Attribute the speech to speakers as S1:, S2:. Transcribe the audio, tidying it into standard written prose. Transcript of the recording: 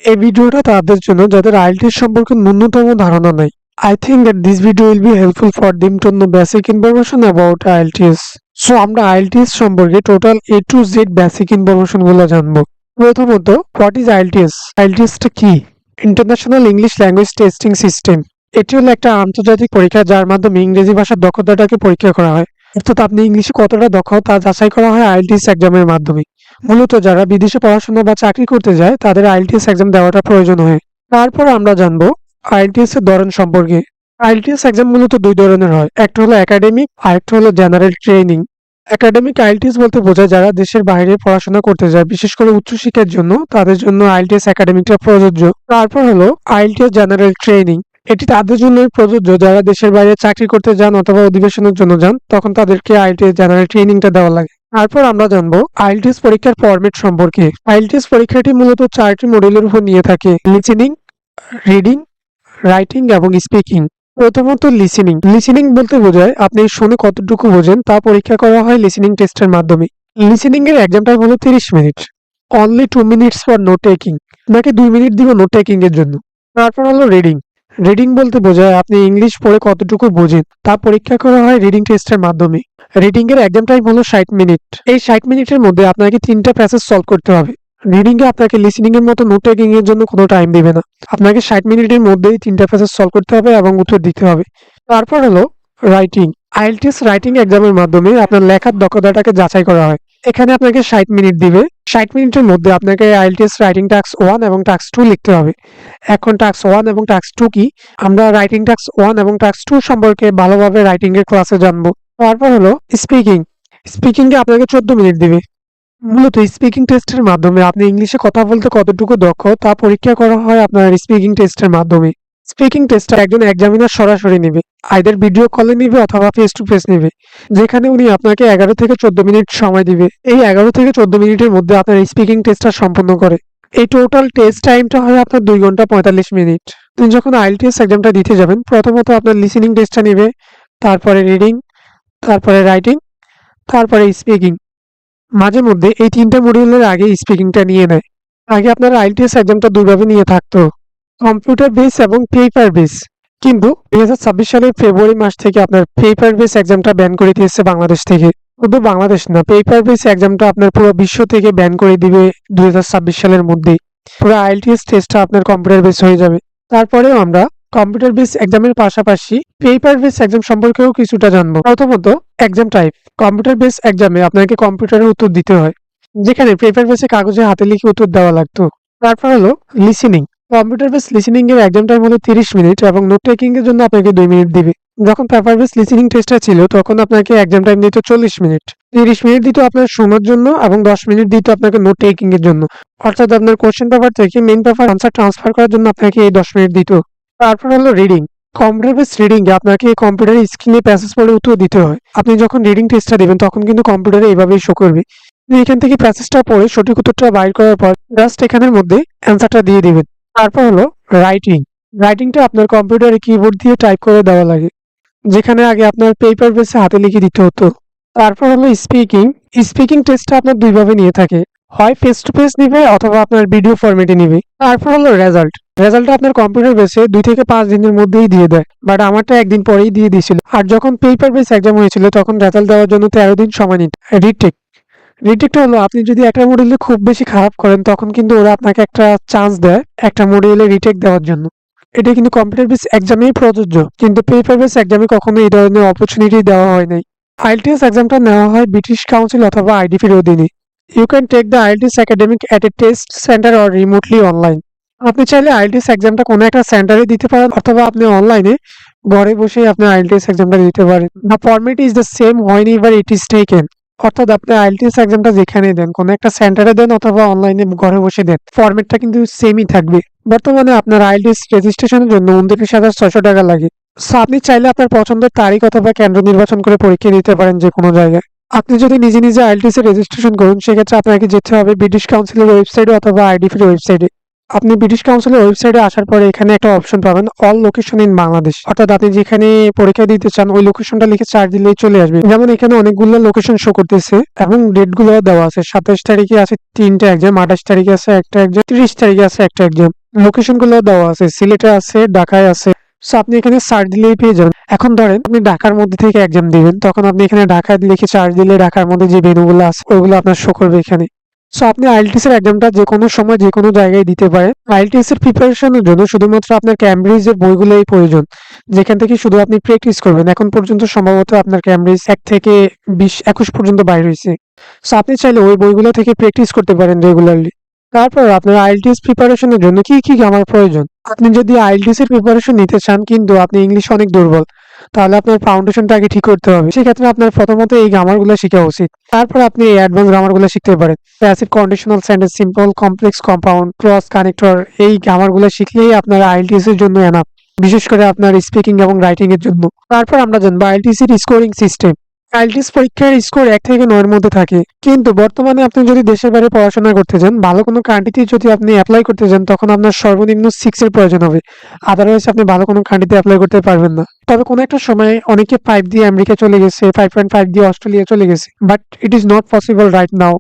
S1: এই ভিডিওটা তাদের জন্য যাদের আইএলটিএস সম্পর্কে ন্যূনতম ধারণা নাই। I think that this video will be helpful for them to know basic information about IELTS. So আমরা IELTS সম্পর্কে total A to Z basic information গুলো জানবো। প্রথমত, হোয়াট ইজ IELTS? IELTS টা কি? International English language testing system. এটি হলো একটা আন্তর্জাতিক পরীক্ষা যার মাধ্যমে ইংরেজি ভাষার দক্ষতাটাকে পরীক্ষা করা হয়। অর্থাৎ আপনি ইংলিশে কতটা দক্ষ তা যাচাই করা হয় IELTS এক্সামের মাধ্যমে। মূলত যারা বিদেশে পড়াশোনা বা চাকরি করতে যায় তাদের IELTS এক্সাম দেওয়াটা প্রয়োজন হয়। তারপর আমরা জানবো IELTS এর ধরন সম্পর্কে। IELTS এক্সাম মূলত দুই ধরনের হয়, একটা হলো একাডেমিক আর একটা হলো জেনারেল ট্রেনিং। একাডেমিক IELTS বলতে বোঝায় যারা দেশের বাইরে পড়াশোনা করতে যায়, বিশেষ করে উচ্চশিক্ষার জন্য, তাদের জন্য IELTS একাডেমিকটা প্রযোজ্য। তারপর হলো IELTS জেনারেল ট্রেনিং। এটি তাদের জন্য প্রযোজ্য যারা দেশের বাইরে চাকরি করতে যান অথবা অধিবেশনের জন্য যান, তখন তাদেরকে IELTS জেনারেল ট্রেনিংটা দেওয়া লাগে। তারপর আমরা জানবো IELTS পরীক্ষার ফরম্যাট সম্পর্কে। IELTS পরীক্ষাটি মূলত 4টি মডিউলের উপর নিয়ে থাকে: লিসেনিং, রিডিং, রাইটিং এবং স্পিকিং। প্রথমত লিসেনিং। লিসেনিং বলতে বোঝায় আপনি শুনে কতটুকু বোঝেন তা পরীক্ষা করা হয় লিসেনিং টেস্টের মাধ্যমে। লিসেনিং এর এক্সাম টাইম হলো 30 minute. Only 2 minutes for note taking. আপনাকে 2 মিনিট দিব নোট টেকিং এর জন্য। তারপর হলো রিডিং। রিডিং বলতে বোঝায় আপনি ইংলিশ পড়ে কতটুকু বোঝেন তা পরীক্ষা করা হয় রিডিং টেস্টের মাধ্যমে। রিডিং এর এক্সাম টাইম হলো 60 মিনিট। এই 60 মিনিটের মধ্যে আপনাকে 3টা প্যাসেজ সলভ করতে হবে। রিডিং এ আপনাকে লিসেনিং এর মতো নোট টেকিং এর জন্য কোনো টাইম দিবে না। আপনাকে 60 মিনিটের মধ্যেই 3টা প্যাসেজ সলভ করতে হবে এবং উত্তর দিতে হবে। তারপর হলো রাইটিং। IELTS রাইটিং এক্সামের মাধ্যমে আপনার লেখার দক্ষতাটাকে যাচাই করা হয়। এখানে আপনাকে 60 মিনিট দিবে। 60 মিনিটের মধ্যে আপনাকে IELTS রাইটিং টাস্ক 1 এবং টাস্ক 2 লিখতে হবে। এখন টাস্ক 1 এবং টাস্ক 2 কি? আমরা রাইটিং টাস্ক 1 এবং টাস্ক 2 সম্পর্কে ভালোভাবে রাইটিং এর ক্লাসে জানবো। তারপর হলো স্পিকিং। স্পিকিং এ আপনাকে 14 মিনিট দিবে। মূলত স্পিকিং টেস্টের মাধ্যমে আপনি ইংলিশে কথা বলতে কতটুকু দক্ষ তা পরীক্ষা করা হয় আপনার স্পিকিং টেস্টের মাধ্যমে। স্পিকিং টেস্টে একজন এক্সামিনার সরাসরি নেবে, আইদার ভিডিও কলে নিবে অথবা ফেস টু ফেস নেবে, যেখানে উনি আপনাকে 11 থেকে 14 মিনিট সময় দিবে। এই 11 থেকে 14 মিনিটের মধ্যে আপনার স্পিকিং টেস্টটা সম্পন্ন করে। এই টোটাল টেস্ট টাইমটা হয় আপনার 2 ঘন্টা 45 মিনিট। তুমি যখন IELTS এক্সামটা দিতে যাবেন, প্রথমত আপনার লিসেনিং টেস্টটা নেবে, তারপরে রিডিং, তারপরে রাইটিং, তারপরে স্পিকিং। মাঝে মধ্যে এই 3টা মডিউলের আগে স্পিকিংটা নিয়ে নেয়। আগে আপনার IELTS এক্সামটা দুইভাবে নিয়ে থাকতো, কম্পিউটার বেস এবং পেপার বেস। কিন্তু 2026 সালের ফেব্রুয়ারি মাস থেকে আপনার পেপার বেস এক্সামটা ব্যান করে দিয়েছে বাংলাদেশ থেকে। শুধু বাংলাদেশ না, পেপার বেস এক্সামটা আপনার পুরো বিশ্ব থেকে ব্যান করে দিবে 2026 সালের মধ্যেই। পুরো IELTS টেস্টটা আপনার কম্পিউটার বেস হয়ে যাবে। তারপরেও আমরা কম্পিউটার বেস এক্সামের পাশাপাশি পেপার বেস এক্সাম সম্পর্কেও কিছুটা জানবো। প্রথমত এক্সাম টাইপ। কম্পিউটার বেস এক্সামে আপনাকে কম্পিউটারে উত্তর দিতে হয়, যেখানে পেপার বেসে কাগজে হাতে লিখে উত্তর দেওয়া লাগতো। তারপর হলো লিসেনিং। কম্পিউটার বেস লিসেনিং এর এক্সাম টাইম হলো 30 মিনিট এবং নোট টেকিং এর জন্য আপনাকে 2 মিনিট দিবে। যখন পেপার বেস লিসেনিং টেস্টটা ছিল তখন আপনাকে এক্সাম টাইম দিত 40 মিনিট। 30 মিনিট দিত আপনার শোনার জন্য এবং 10 মিনিট দিত আপনাকে নোট টেকিং এর জন্য। অর্থাৎ আপনার কোশ্চেন পেপার থেকে মেইন পেপার আনসার ট্রান্সফার করার জন্য আপনাকে এই 10 মিনিট দিত। তারপর হলো reading. Computer base reading a আপনাকে কম্পিউটারের স্ক্রিনে প্যাসেজ পড়ে উত্তর দিতে হয়। আপনি যখন রিডিং টেস্টটা দিবেন তখন কিন্তু কম্পিউটারে এইভাবেই শো করবে। আপনি এখান থেকে প্যাসেজটা পড়ে সঠিক উত্তরটা বাইর করার পর জাস্ট এখানের মধ্যে অ্যান্সারটা দিয়ে দিবেন। তারপর হলো রাইটিং। রাইটিংটা আপনার কম্পিউটারে কিবোর্ড দিয়ে টাইপ করে দেওয়া লাগে, যেখানে আগে আপনার পেপার বেসে হাতে লিখে দিতে হতো। তারপর হলো স্পিকিং। স্পিকিং টেস্টটা আপনার দুইভাবে নিয়ে থাকে, হয় ফেস টু ফেস নিবে অথবা আপনার ভিডিও ফরম্যাটে নিবে। তারপর হলো রেজাল্ট। রেজাল্টটা আপনার কম্পিউটার বেসে 2 থেকে 5 দিনের মধ্যেই দিয়ে দেয়, বাট আমারটা একদিন পরেই দিয়ে দিয়েছিল। আর যখন পেপার বেস এক্সাম হয়েছিল তখন রেজাল্ট দেওয়ার জন্য 13 দিন সময় নিত। রিটেক। রিটেকটা হলো আপনি যদি একটা মডিউলে খুব বেশি খারাপ করেন তখন কিন্তু ওরা আপনাকে একটা চান্স দেয় একটা মডিউলে রিটেক দেওয়ার জন্য। এটা কিন্তু কম্পিউটার বেস এক্সামেই প্রযোজ্য, কিন্তু পেপার বেস এক্সামে কখনো এই ধরনের অপরচুনিটি দেওয়া হয় নাই। IELTS এক্সামটা নেওয়া হয় ব্রিটিশ কাউন্সিল অথবা IDP-র অধীনে। You can take the IELTS academic at a test centre or remotely online. আপনি চাইলে IELTS এক্সামটা কোনো একটা সেন্টারে দিতে পারেন অথবা আপনি অনলাইনে ঘরে বসেই আপনি IELTS এক্সামটা দিতে পারেন। The format is the same when ever it is taken. অর্থাৎ আপনি IELTS এক্সামটা যেখানে দেন, কোনো একটা সেন্টারে দেন অথবা অনলাইনে ঘরে বসে দেন, ফরম্যাটটা কিন্তু সেমই থাকবে। বর্তমানে আপনার IELTS রেজিস্ট্রেশনের জন্য 29,600 টাকা লাগে। সো আপনি চাইলে আপনার পছন্দের তারিখ অথবা কেন্দ্র নির্বাচন করে পরীক্ষা দিতে পারেন যে কোনো জায়গায়। আপনি যদি নিজে নিজে IELTS এর রেজিস্ট্রেশন করুন সেক্ষেত্রে আপনাকে যেতে হবে ব্রিটিশ কাউন্সিলের ওয়েবসাইটে অথবা IDP-র ওয়েবসাইটে। আপনি ব্রিটিশ কাউন্সিলের ওয়েবসাইটে আসার পরে এখানে একটা অপশন পাবেন অল লোকেশন ইন বাংলাদেশ, অর্থাৎ আপনি যেখানে পরীক্ষা দিতে চান ওই লোকেশনটা লিখে সার্চ দিলেই চলে আসবে। যেমন এখানে অনেকগুলো লোকেশন শো করতেছে এবং ডেট গুলো দেওয়া আছে। 27 তারিখে আছে 3টা এক্সাম, 28 তারিখে আছে একটা এক্সাম, 30 তারিখে আছে একটা এক্সাম। লোকেশন গুলো দেওয়া আছে, সিলেটে আছে, ঢাকায় আছে। সো আপনি এখানে সার্চ দিলেই পেয়ে যাবেন। এখন ধরেন আপনি ঢাকার মধ্যে থেকে এক্সাম দিবেন, তখন আপনি এখানে ঢাকা লিখে সার্চ দিলে ঢাকার মধ্যে যে ভেন্যুগুলো আছে ওইগুলো আপনার শো করবে এখানে। সো আপনি আইএলটিএস এর এক্সামটা যে কোনো সময় যে কোনো জায়গায় দিতে পারেন। আইএলটিএস এর প্রিপারেশনের জন্য শুধুমাত্র আপনার ক্যামব্রিজের বইগুলোই প্রয়োজন, যেখান থেকে শুধু আপনি প্র্যাকটিস করবেন। এখন পর্যন্ত সম্ভবত আপনার ক্যামব্রিজ 1 থেকে 20-21 পর্যন্ত বাইর হয়েছে। সো আপনি চাইলে ওই বইগুলো থেকে প্র্যাকটিস করতে পারেন রেগুলারলি। তারপর আপনার আইএলটিএস প্রিপারেশনের জন্য কি কি গ্রামার প্রয়োজন? আপনি যদি আইএলটিএস এর প্রিপারেশন নিতে চান কিন্তু আপনি ইংলিশে অনেক দুর্বল, তাহলে আপনার ফাউন্ডেশনটা আগে ঠিক করতে হবে। সেক্ষেত্রে আপনার প্রথমত এই গ্রামারগুলো শেখা উচিত। তারপর আপনি এই অ্যাডভান্স গ্রামারগুলো শিখতে পারেন। Passive conditional sentence, simple, complex, compound, cross connector, এই গ্রামারগুলো শিখলেই আপনার আইএলটিএস এর জন্য এনাফ, বিশেষ করে আপনার স্পিকিং এবং রাইটিং এর জন্য। তারপর আমরা জানবো আইএলটিএস এর স্কোরিং সিস্টেম। আইএলটিএস পরীক্ষার স্কোর 1 থেকে 9 এর মধ্যে থাকে, কিন্তু বর্তমানে আপনি যদি দেশের বাইরে পড়াশোনা করতে চান, ভালো কোনো কান্ট্রিতে যদি আপনি অ্যাপ্লাই করতে চান, তখন আপনার সর্বনিম্ন 6 এর প্রয়োজন হবে। আদারওয়াইজ আপনি ভালো কোনো কান্ট্রিতে অ্যাপ্লাই করতে পারবেন না। তবে কোনো একটা সময় অনেকে 5 দিয়ে আমেরিকা চলে গেছে, 5.5 দিয়ে অস্ট্রেলিয়া চলে গেছে, but it is not possible right now.